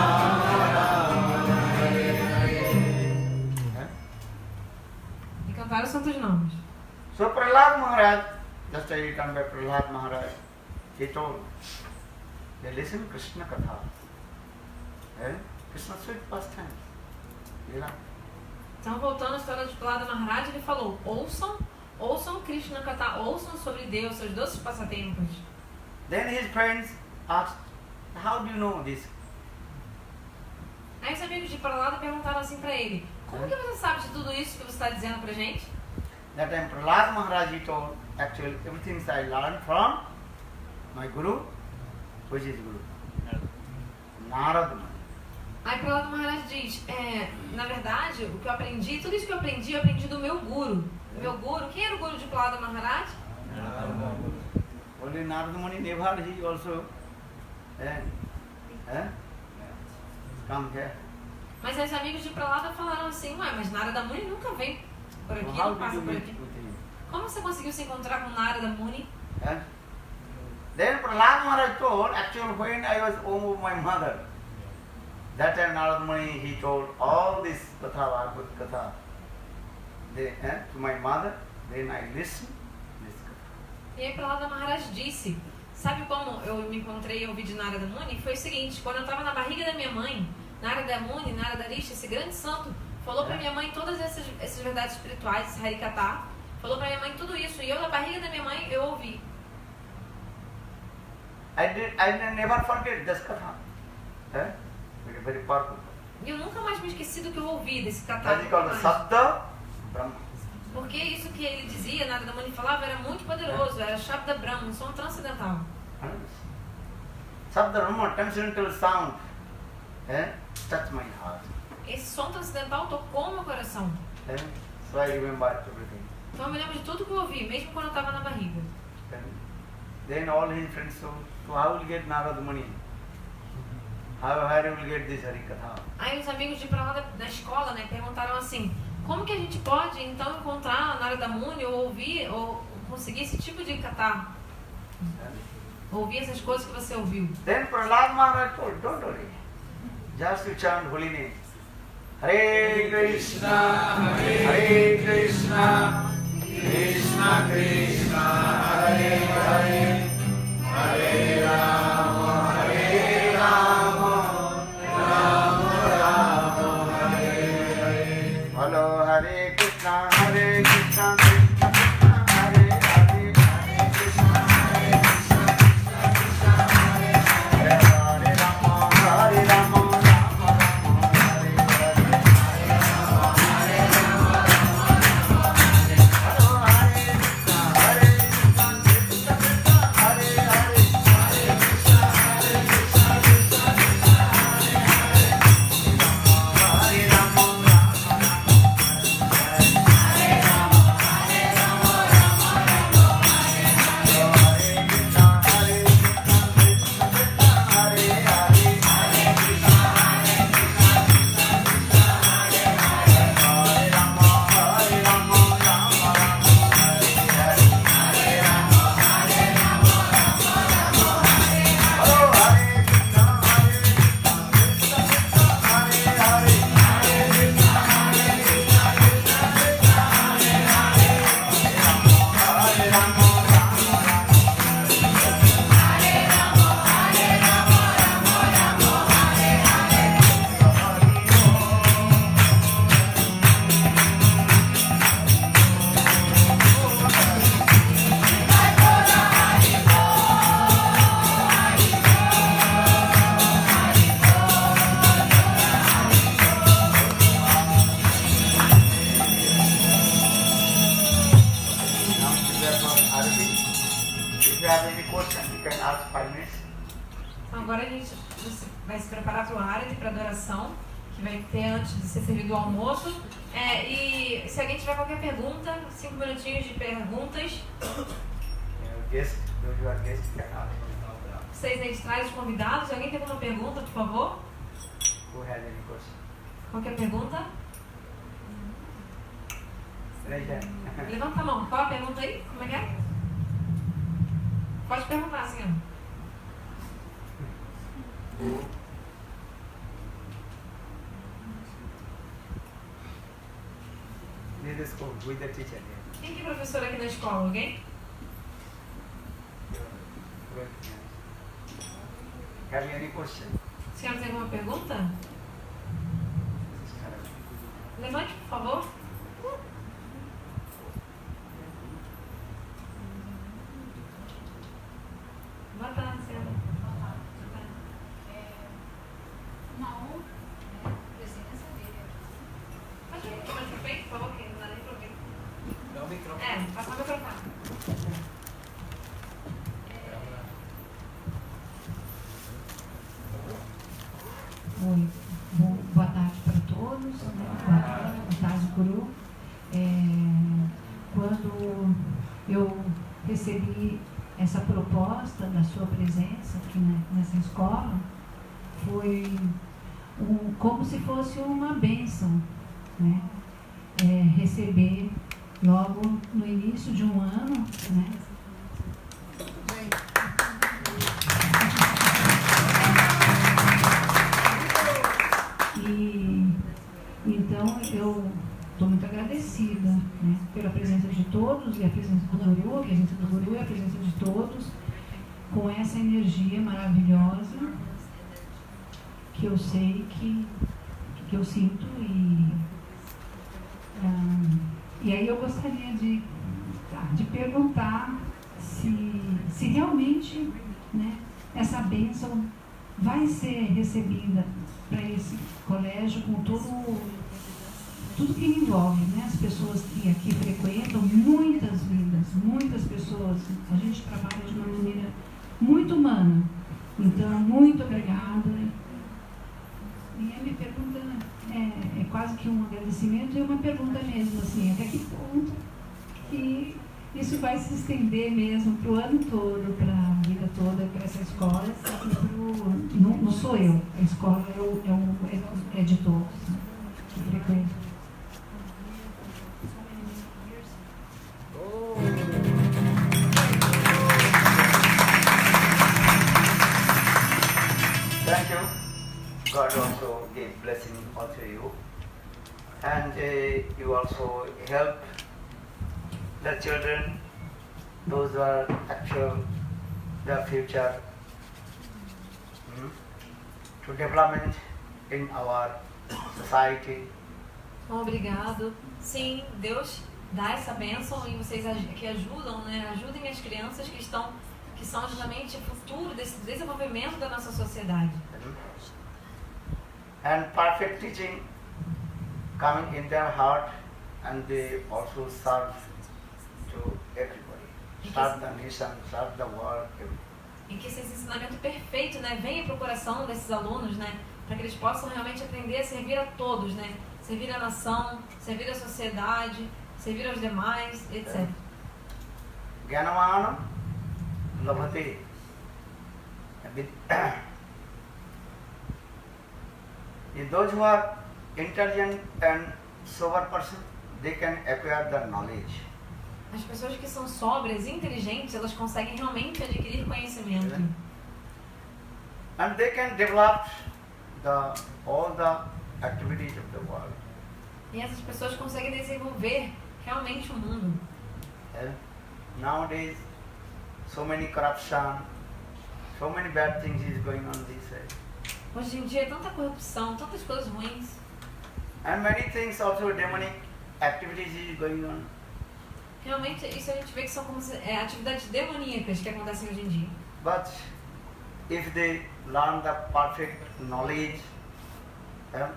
Rama, Hare Hare. E cantar os santos nomes. So Prahlad Maharaj, just I return by Prahlad Maharaj, he told, they listen to Krishna Katha. Krishna sweet pastimes. Então, voltando à história de Prahlada Maharaj, ele falou, ouçam Krishna Katha, ouçam sobre Deus, seus doces passatempos. Then his friends asked, how do you know this? Aí os amigos de Prahlada perguntaram assim para ele, como que você sabe de tudo isso que você está dizendo pra gente? That time Prahlad Maharaj he told, actually everything I learned from my guru, which is guru? Narada Muni. Aí Prahlada Maharaj diz, na verdade, o que eu aprendi, tudo isso que eu aprendi do meu guru. O meu guru, quem era o guru de Prahlada Maharaj? Only Narada Muni never, he also come here. Mas os amigos de Prahlada falaram assim, ué, mas Narada Muni nunca vem por aqui, How não did passa you por meet aqui. with him? Como você conseguiu se encontrar com Narada Muni? Then Prahlad Maharaj told, actually when I was home with my mother, that time Narada Muni he told all this Katha, Bhagavad Katha, to my mother, then I listened this Katha. E aí Prahlada Maharaj disse, sabe como eu me encontrei e ouvi de Narada Muni? Foi o seguinte, quando eu estava na barriga da minha mãe, Narada Muni, Narada Rishi, esse grande santo, falou para minha mãe todas essas verdades espirituais, esse Harikata, falou para minha mãe tudo isso, e eu na barriga da minha mãe, eu ouvi. I never forget this Katha. Very, very powerful. E eu nunca mais me esqueci do que eu ouvi desse That Katha. is called Sabda Brahma. Porque isso que ele dizia, Narada Muni falava, era muito poderoso, era Shabda Brahma, um som transcendental. Sabda Brahma, transcendental sound, touch my heart. Esse som transcendental tocou meu coração. So I remember everything. Então eu me lembro de tudo que eu ouvi, mesmo quando eu estava na barriga. Then all his friends, so how will get Narad money? Where will get this Harikatha? Aí os amigos de pra lá da escola, né, perguntaram assim, como que a gente pode então encontrar a Narada Muni ou ouvir, ou conseguir esse tipo de katha? Ouvir essas coisas que você ouviu. Then Prahlad Maharaj told, don't worry. Just you chant holy name. Hare Krishna, Hare Krishna, Krishna Krishna, Hare Hare, Hare Rama, Hare Rama, Rama Rama, Hare Hare. Hello, Hare Krishna, Hare Krishna, Krishna Krishna, Hare Hare, Hare Krishna, Hare Krishna, Krishna Krishna, Hare Hare, Hare Rama, Hare Rama. Agora a gente vai se preparar para o Arati, para a adoração, que vai ter antes de ser servido o almoço. E se alguém tiver qualquer pergunta, 5 minutinhos de perguntas. Vocês aí de trás, os convidados, alguém tem alguma pergunta, por favor? Qualquer pergunta? Levanta a mão. Qual a pergunta aí? Como é que é? Pode perguntar, senhor. Quem que é professor aqui na escola? Alguém? Have you any question? A senhora tem alguma pergunta? Levante, por favor. Boa tarde, senhora. Uma honra, presença dele. Pode ir mais pra frente, por favor, que não dá nem pra ouvir. Dá o microfone. Passa o microfone. Oi, boa tarde para todos, boa tarde, Guru. Quando eu recebi essa proposta da sua presença aqui nessa escola, foi como se fosse uma bênção, né? Receber logo no início de um ano, né? E então eu estou muito agradecida, né, pela presença de todos, e a presença do Guru, e a presença de todos, com essa energia maravilhosa que eu sei que eu sinto. E aí eu gostaria de perguntar se realmente, né, essa bênção vai ser recebida para esse colégio com tudo que envolve, né? As pessoas que aqui frequentam, muitas vidas, muitas pessoas. A gente trabalha de uma maneira muito humana. Então, muito obrigada. E a minha pergunta é quase que um agradecimento e uma pergunta mesmo, assim, até que isso vai se estender mesmo para o ano todo, para a vida toda, para essa escola. Não sou eu, a escola é de todos, né? Que frequenta. Thank you. God also gave blessing unto you. And you also help the children, those who are actual, the future, to development in our society. Obrigado. Sim, Deus dá essa bênção e vocês que ajudam, né? Ajudem as crianças que são justamente o futuro desse desenvolvimento da nossa sociedade. And perfect teaching coming in their heart, and they also serve to everybody. Serve the nation, serve the world. E que esse ensinamento perfeito, né, venha para o coração desses alunos, né, para que eles possam realmente aprender a servir a todos, né, servir a nação, servir a sociedade, servir aos demais, etc. Jnanamanam labhate. Those who are intelligent and sober person, they can acquire the knowledge. As pessoas que são sóbrias e inteligentes, elas conseguem realmente adquirir conhecimento. And they can develop all the activities of the world. E essas pessoas conseguem desenvolver realmente o mundo. Nowadays, so many corruption, so many bad things is going on this side. Hoje em dia, tanta corrupção, tantas coisas ruins. And many things also demonic activities is going on. Realmente, isso a gente vê que são como atividades demoníacas que acontecem hoje em dia. But if they learn the perfect knowledge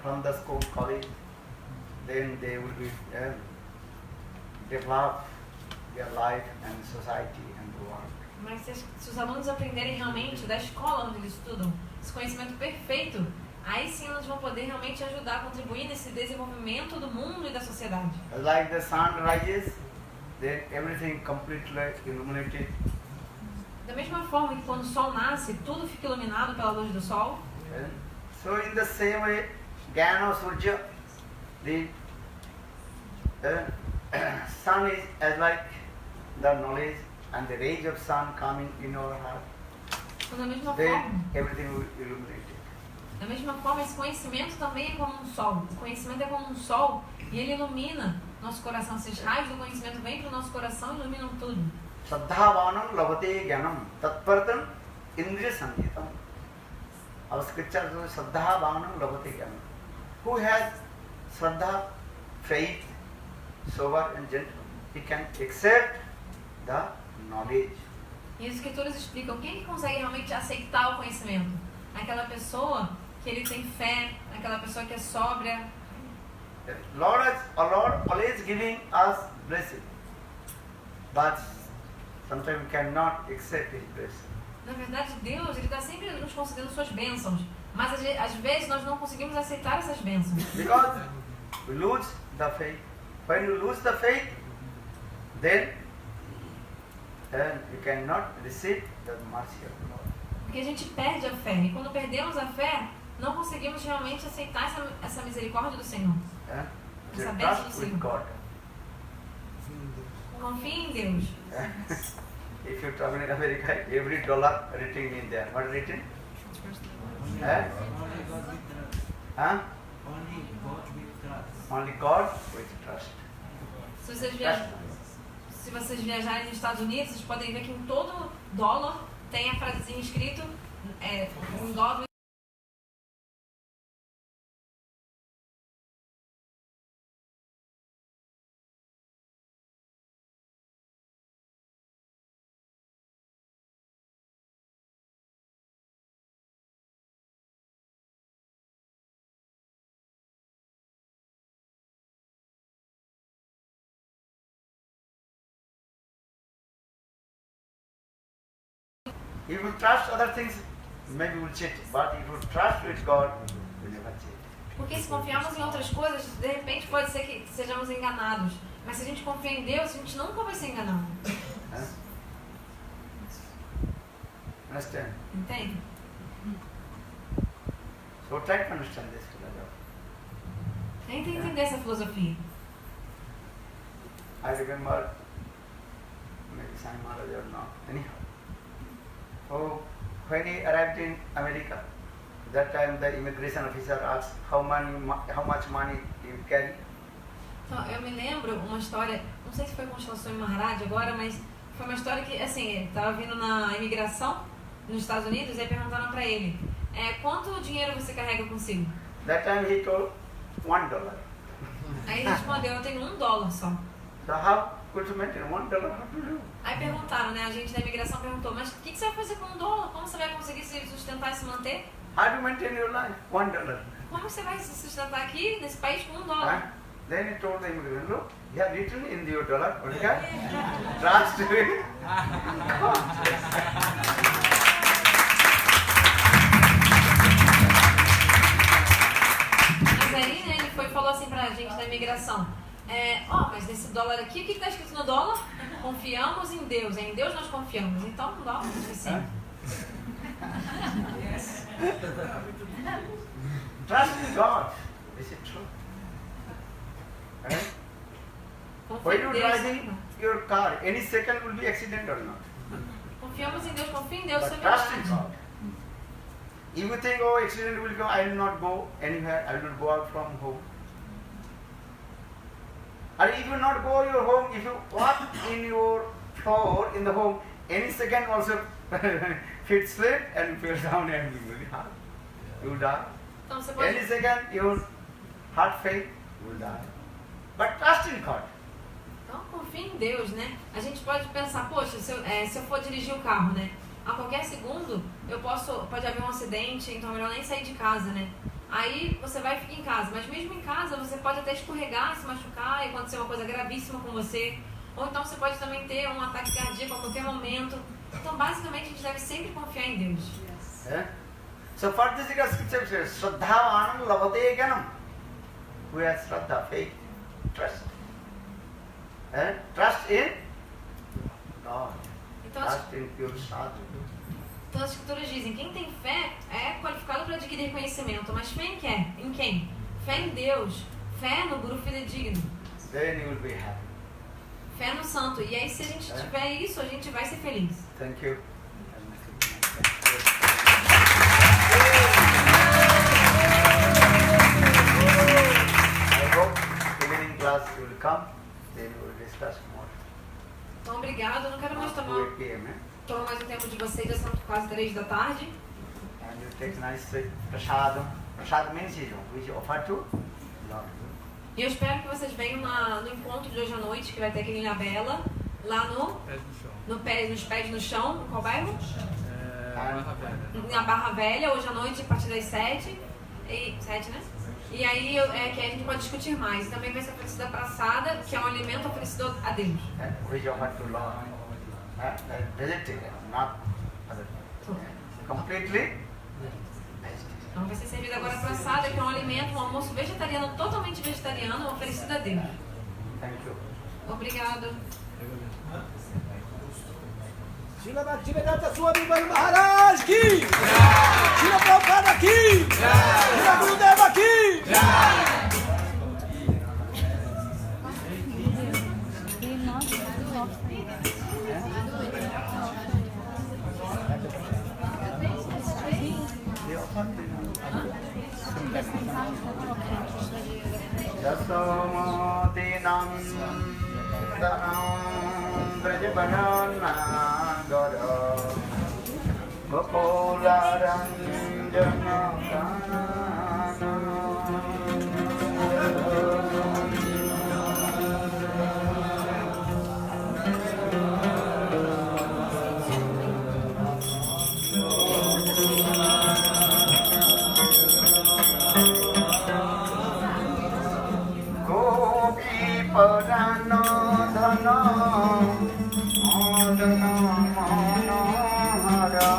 from the school, college, then they will be develop their life and society and the world. Mas se os alunos aprenderem realmente da escola onde eles estudam, esse conhecimento perfeito, aí sim eles vão poder realmente ajudar a contribuir nesse desenvolvimento do mundo e da sociedade. Like the sun rises, then everything completely illuminated. Da mesma forma que quando o sol nasce, tudo fica iluminado pela luz do sol. So in the same way, Jnana Surya, the sun is as like the knowledge, and the rays of sun coming in our heart. Da mesma Then forma, everything will be illuminated. da mesma forma, esse conhecimento também é como um sol. O conhecimento é como um sol e ele ilumina nosso coração. Esses raios do conhecimento vêm para o nosso coração e iluminam tudo. Saddhavanam labhate jnanam tatparatam indriya sangitam. Our scripture says saddhavanam labhate jnanam. Who has saddha, faith, sober and gentle, he can accept the knowledge. E as escrituras explicam quem que consegue realmente aceitar o conhecimento. Aquela pessoa que ele tem fé, aquela pessoa que é sóbria. Lord always giving us blessing, but sometimes we cannot accept His blessing. Na verdade, Deus ele está sempre nos concedendo suas bênçãos, mas às vezes nós não conseguimos aceitar essas bênçãos. Because we lose the faith. When you lose the faith, then you cannot receive the mercy of God. Porque a gente perde a fé, e quando perdemos a fé, não conseguimos realmente aceitar essa misericórdia do Senhor. You Essa bênção do trust with Senhor. God. Confie em Deus. If you travel in America, every dollar written in there. What is written? Huh? Only God with trust. Se vocês viajarem nos Estados Unidos, vocês podem ver que em todo dólar tem a frasezinha escrito God with. If you trust other things, maybe you will cheat. But if you trust with God, you never cheat. Porque se confiarmos em outras coisas, de repente pode ser que sejamos enganados. Mas se a gente confia em Deus, a gente nunca vai ser enganado. Huh? Understand? Entende? So try to understand this philosophy. Tenta entender essa filosofia. I remember, maybe Sai Maharaj or not, anyhow. So when he arrived in America, that time the immigration officer asked how much money you carry. Então, eu me lembro uma história, não sei se foi com o Swami Maharaj agora, mas foi uma história que, assim, ele estava vindo na imigração nos Estados Unidos e aí perguntaram para ele, quanto dinheiro você carrega consigo? That time he told $1. Aí ele respondeu, eu tenho $1 só. So how could you maintain $1? How to do? Aí perguntaram, né, a gente da imigração perguntou, mas o que você vai fazer com $1? Como você vai conseguir se sustentar e se manter? How do you maintain your life? $1. Como você vai se sustentar aqui, nesse país, com $1? Huh? Then he told the immigrant, look, you have written in your dollar, okay? Trust me. Mas aí, né, ele foi e falou assim pra gente da imigração, mas nesse dólar aqui, o que está escrito no dólar? Confiamos em Deus, em Deus nós confiamos, então o dólar é suficiente. Trust in God. Is it true? Confia When em you Deus. driving your car, any second will be accident or not. Confiamos em Deus, confia em Deus, isso é But trust in verdade. God. If you think, oh, accident will come, I will not go anywhere, I will not go out from home. Or if you not go your home, if you walk in your floor in the home, any second also feet slip and you fell down and you will die. You will die. Então você pode... Any second your heart fail, you will die. But trust in God. Então confia em Deus, né? A gente pode pensar, poxa, se eu for dirigir o carro, né? A qualquer segundo pode haver um acidente, então é melhor nem sair de casa, né? Aí você vai e fica em casa, mas mesmo em casa você pode até escorregar, se machucar e acontecer uma coisa gravíssima com você. Ou então você pode também ter um ataque cardíaco a qualquer momento. Então basicamente a gente deve sempre confiar em Deus. So for this scripture says, Shraddhavanam lavate ganam. Who has Shraddha, faith, trust. Trust in God. Então, Trust in pure sadhu. Então as escrituras dizem, quem tem fé é qualificado para adquirir conhecimento, mas fé em quem? Em quem? Fé em Deus, fé no Guru fidedigno, Then you will be happy. fé no Santo. E aí se a gente tiver isso, a gente vai ser feliz. Thank you. I hope evening class will come, then we will discuss more. Então obrigado, eu não quero mais tomar 8 p.m. mais o tempo de vocês, já são quase 3 da tarde. And you take nice prasadam. Prasad means which offer to Lord. E eu espero que vocês venham no encontro de hoje à noite, que vai ter aqui em Ilhabela, lá nos pés no chão, em qual bairro? Na Barra Velha, hoje à noite, a partir das 7, né? E aí que a gente pode discutir mais. E também vai ser oferecida a praçada, que é um alimento oferecido a Deus. Which offer to Lord. Vegetarian, not other. Completely. Então vai ser servida agora a praçada, que é um alimento, um almoço vegetariano, totalmente vegetariano, oferecido a Deus. Thank you. Obrigado. Shila Bhaktivedanta Swami Maharaj ki! Shila Prabhupada ki! Shila Gurudeva ki! Yasomati nandanam Brajabananagara Gopularanjana Padano dhano adana manahara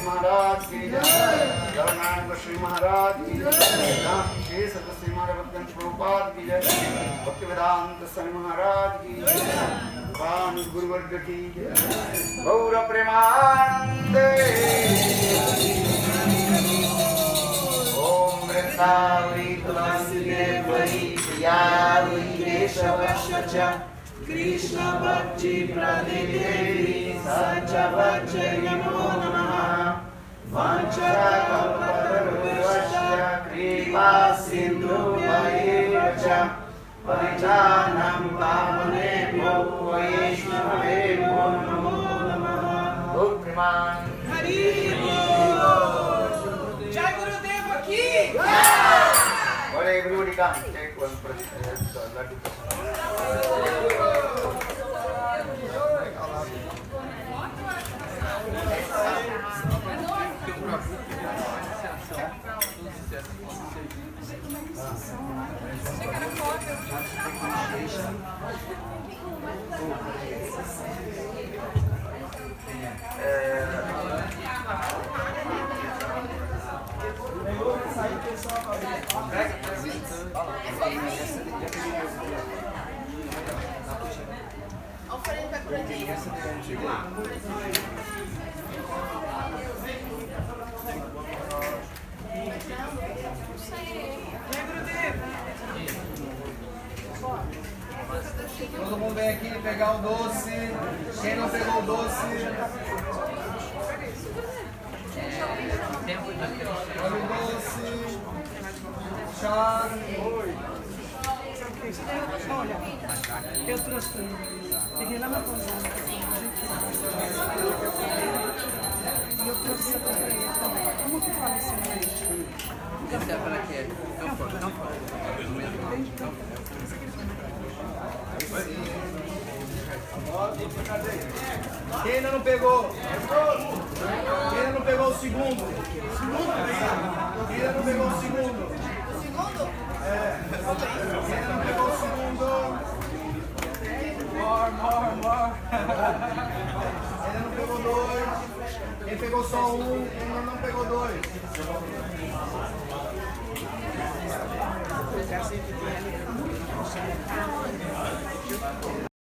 महाराज की जय, गणनाथ गोस्वामी महाराज की जय, राम शेष गोस्वामी महाराज भक्तवंश प्रभुपाद की जय, भक्तिवेदांत स्वामी महाराज की जय, भगवान गुरुवर्ग की जय, गौर प्रेमानंदे। ओम वृंदावनी तुलसी देवई प्रियावई केशवश्च कृष्ण भक्ति प्रदेवी सच भक्ति नमो नमः। वाञ्छाकल्पतरुश्च कृपा सिन्धुभ्यैव च पतितानां पावनेभ्यो वैष्णवेभ्यो नमो नमः। भक्तिमान हरि बोल। जय गुरुदेव की जय। और everybody come take one laddu. Oferenda curadinha. Todo mundo vem aqui pegar o doce. Quem não pegou o doce? Olha o doce. Chá. Olha, eu trouxe para ele. Peguei lá na pousada. E eu trouxe essa coisa para ele também. Como que fala isso aí? Essa é para quê? Não pode. Quem ainda não pegou? Quem ainda não pegou o segundo? Quem ainda não pegou o segundo? É. Quem ainda não pegou o segundo? More. Ainda não pegou dois. Quem pegou só um, ainda não pegou dois.